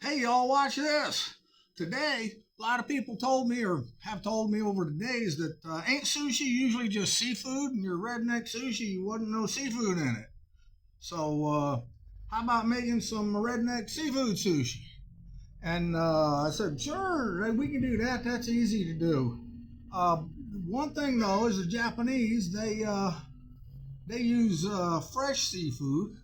Hey, y'all, watch this. Today, a lot of people told me or have told me over the days that ain't sushi usually just seafood, and your redneck sushi, you wouldn't know seafood in it. So, how about making some redneck seafood sushi? And I said, sure, we can do that. That's easy to do. Uh, One thing though is the Japanese they use fresh seafood,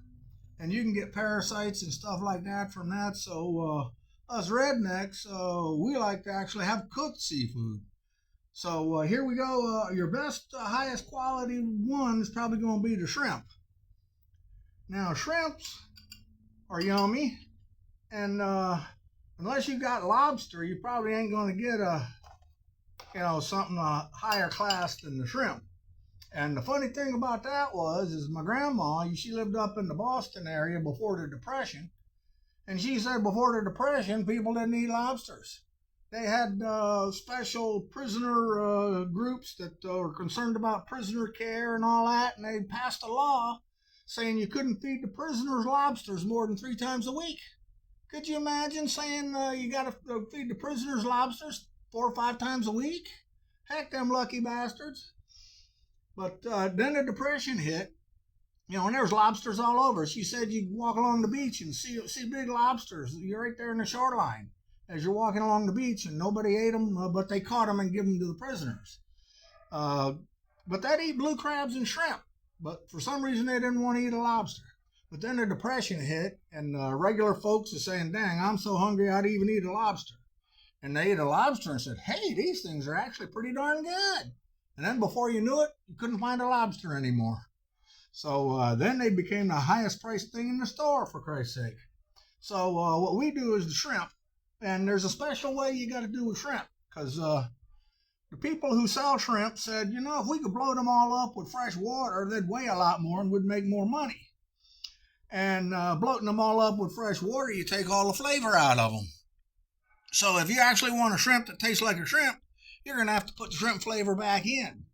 and you can get parasites and stuff like that from that. So us rednecks, we like to actually have cooked seafood. So here we go. Your best, highest quality one is probably going to be the shrimp. Now shrimps are yummy, and unless you got lobster, you probably ain't going to get a something higher class than the shrimp. And the funny thing about that is my grandma, she lived up in the Boston area before the Depression, and she said before the Depression, people didn't eat lobsters. They had special prisoner groups that were concerned about prisoner care and all that, and they passed a law saying you couldn't feed the prisoners lobsters more than 3 times a week. Could you imagine saying you got to feed the prisoners lobsters 4 or 5 times a week? Heck, them lucky bastards. But then the Depression hit, and there was lobsters all over. She said you walk along the beach and see big lobsters. You're right there in the shoreline as you're walking along the beach, and nobody ate them, but they caught them and give them to the prisoners. But they'd eat blue crabs and shrimp. But for some reason, they didn't want to eat a lobster. But then the Depression hit, and regular folks are saying, dang, I'm so hungry I'd even eat a lobster. And they ate a lobster and said, hey, these things are actually pretty darn good. And then before you knew it, you couldn't find a lobster anymore. So then they became the highest priced thing in the store, for Christ's sake. So what we do is the shrimp. And there's a special way you got to do with shrimp. Because the people who sell shrimp said, if we could blow them all up with fresh water, they'd weigh a lot more and would make more money. And bloating them all up with fresh water, you take all the flavor out of them. So if you actually want a shrimp that tastes like a shrimp, you're going to have to put the shrimp flavor back in.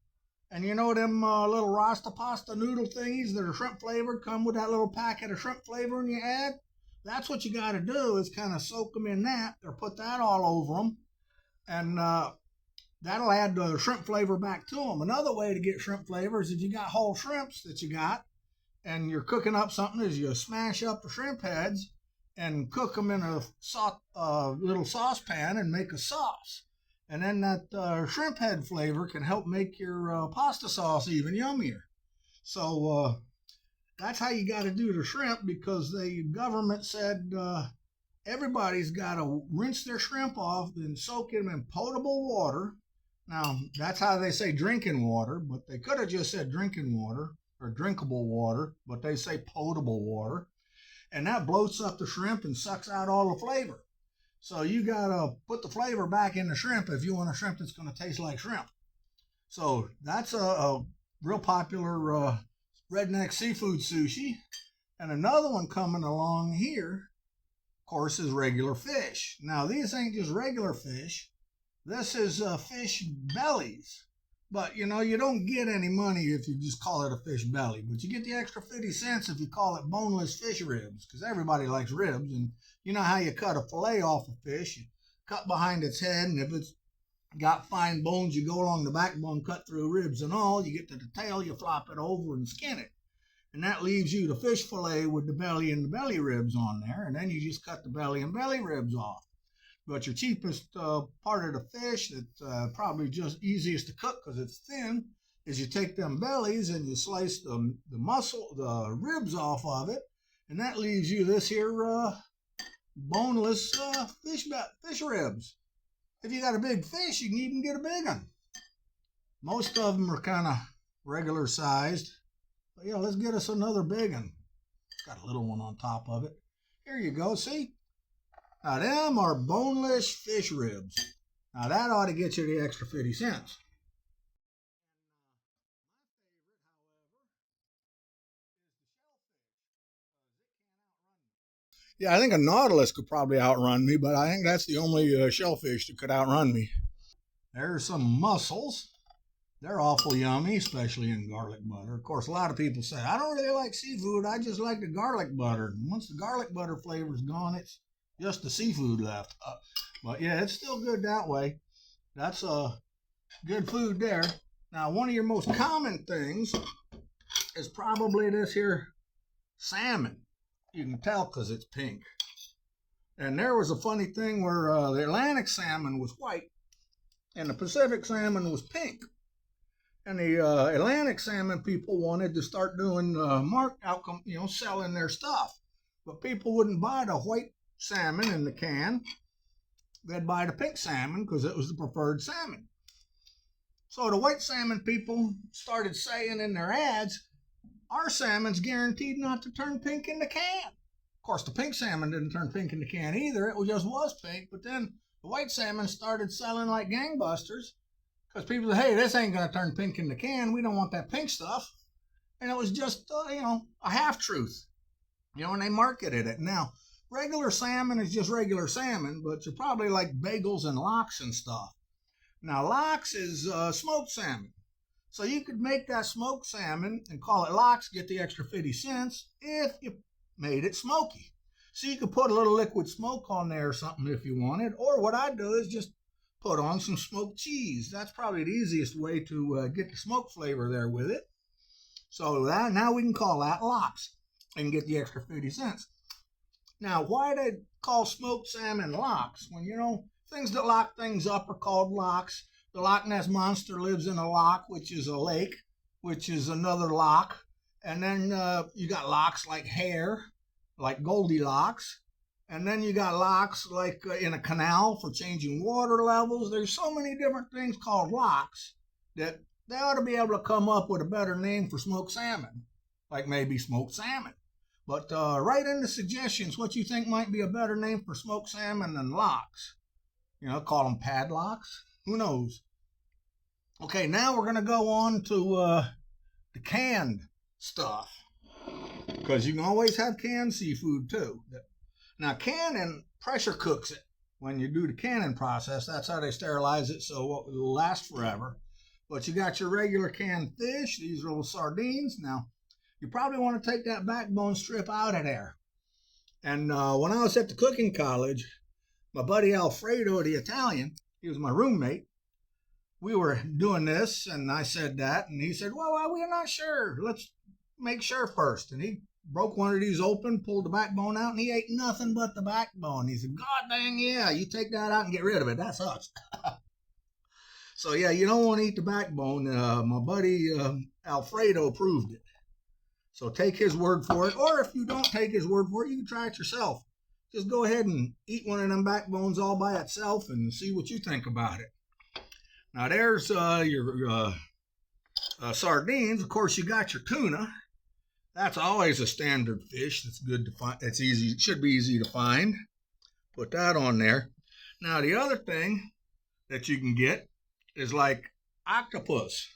And them little Rasta pasta noodle thingies that are shrimp flavored come with that little packet of shrimp flavoring you add? That's what you got to do is kind of soak them in that or put that all over them. And that'll add the shrimp flavor back to them. Another way to get shrimp flavor is if you got whole shrimps that you got and you're cooking up something is you smash up the shrimp heads and cook them in a little saucepan and make a sauce. And then that shrimp head flavor can help make your pasta sauce even yummier. So that's how you got to do the shrimp, because the government said everybody's got to rinse their shrimp off and soak them in potable water. Now, that's how they say drinking water, but they could have just said drinking water or drinkable water, but they say potable water. And that bloats up the shrimp and sucks out all the flavor. So you got to put the flavor back in the shrimp if you want a shrimp that's going to taste like shrimp. So that's a real popular redneck seafood sushi. And another one coming along here, of course, is regular fish. Now, these ain't just regular fish. This is fish bellies. But, you don't get any money if you just call it a fish belly. But you get the extra 50 cents if you call it boneless fish ribs, because everybody likes ribs. And you know how you cut a fillet off a fish? You cut behind its head, and if it's got fine bones, you go along the backbone, cut through ribs and all. You get to the tail, you flop it over and skin it. And that leaves you the fish fillet with the belly and the belly ribs on there. And then you just cut the belly and belly ribs off. But your cheapest part of the fish that's probably just easiest to cook because it's thin is you take them bellies and you slice the ribs off of it, and that leaves you this here boneless fish ribs. If you got a big fish, you can even get a big one. Most of them are kind of regular sized, but let's get us another big one. It's got a little one on top of it. Here you go. See? Now, them are boneless fish ribs. Now, that ought to get you the extra 50 cents. Yeah, I think a nautilus could probably outrun me, but I think that's the only shellfish that could outrun me. There's some mussels. They're awful yummy, especially in garlic butter. Of course, a lot of people say, I don't really like seafood. I just like the garlic butter. And once the garlic butter flavor's gone, it's just the seafood left. But yeah, it's still good that way. That's good food there. Now, one of your most common things is probably this here salmon. You can tell because it's pink. And there was a funny thing where the Atlantic salmon was white and the Pacific salmon was pink. And the Atlantic salmon people wanted to start doing outcome, selling their stuff. But people wouldn't buy the white salmon in the can. They'd buy the pink salmon because it was the preferred salmon. So the white salmon people started saying in their ads, our salmon's guaranteed not to turn pink in the can. Of course, the pink salmon didn't turn pink in the can either. It just was pink. But then the white salmon started selling like gangbusters because people said, hey, this ain't going to turn pink in the can. We don't want that pink stuff. And it was just, a half-truth. And they marketed it. Now, regular salmon is just regular salmon, but you're probably like bagels and lox and stuff. Now, lox is smoked salmon. So you could make that smoked salmon and call it lox, get the extra 50 cents if you made it smoky. So you could put a little liquid smoke on there or something if you wanted. Or what I do is just put on some smoked cheese. That's probably the easiest way to get the smoke flavor there with it. So now we can call that lox and get the extra 50 cents. Now, why they call smoked salmon lox? When, things that lock things up are called lox. The Loch Ness Monster lives in a loch, which is a lake, which is another loch. And then you got lochs like hair, like Goldilocks. And then you got lochs like in a canal for changing water levels. There's so many different things called lochs that they ought to be able to come up with a better name for smoked salmon, like maybe smoked salmon. But write in the suggestions what you think might be a better name for smoked salmon than lox. Call them padlocks. Who knows? Okay, now we're going to go on to the canned stuff. Because you can always have canned seafood too. Now, canning pressure cooks it. When you do the canning process, that's how they sterilize it so it will last forever. But you got your regular canned fish. These are little sardines. Now, you probably want to take that backbone strip out of there. And when I was at the cooking college, my buddy Alfredo, the Italian, he was my roommate. We were doing this, and I said that, and he said, well, we're not sure. Let's make sure first. And he broke one of these open, pulled the backbone out, and he ate nothing but the backbone. He said, God dang, yeah, you take that out and get rid of it. That's us. So, yeah, you don't want to eat the backbone. My buddy Alfredo proved it. So take his word for it. Or if you don't take his word for it, you can try it yourself. Just go ahead and eat one of them backbones all by itself and see what you think about it. Now, there's your sardines. Of course, you got your tuna. That's always a standard fish. That's good to find. It's easy. It should be easy to find. Put that on there. Now, the other thing that you can get is like octopus.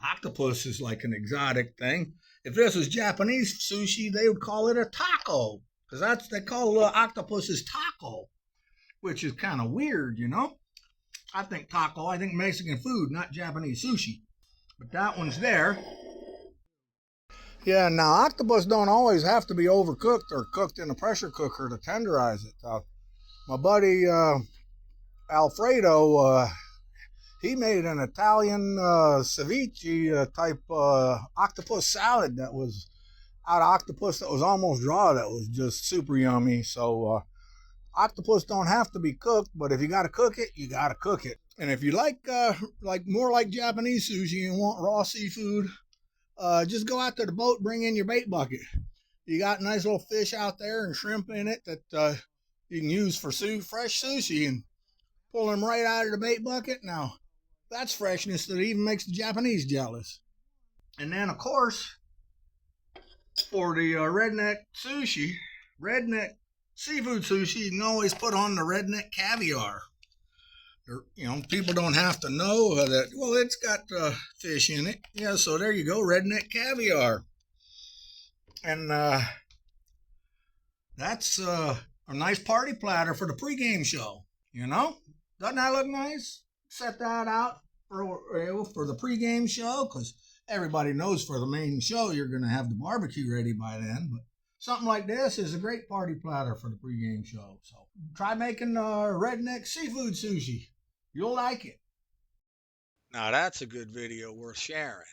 Octopus is like an exotic thing. If this was Japanese sushi, they would call it a taco, because they call octopuses taco, which is kind of weird, I think Mexican food, not Japanese sushi. But that one's there. Yeah, now octopus don't always have to be overcooked or cooked in a pressure cooker to tenderize it. My buddy Alfredo, he made an Italian ceviche type octopus salad that was out of octopus that was almost raw, that was just super yummy. So octopus don't have to be cooked, but if you got to cook it, you got to cook it. And if you like more like Japanese sushi and want raw seafood, just go out to the boat, bring in your bait bucket. You got nice little fish out there and shrimp in it that you can use for fresh sushi, and pull them right out of the bait bucket. Now, that's freshness that even makes the Japanese jealous. And then, of course, for the redneck seafood sushi, you can always put on the redneck caviar. People don't have to know that, well, it's got fish in it. Yeah, so there you go, redneck caviar. And that's a nice party platter for the pregame show, Doesn't that look nice? Set that out for the pregame show, because everybody knows for the main show you're going to have the barbecue ready by then. But Something like this is a great party platter for the pregame show. So try making redneck seafood sushi. You'll like it. Now that's a good video worth sharing.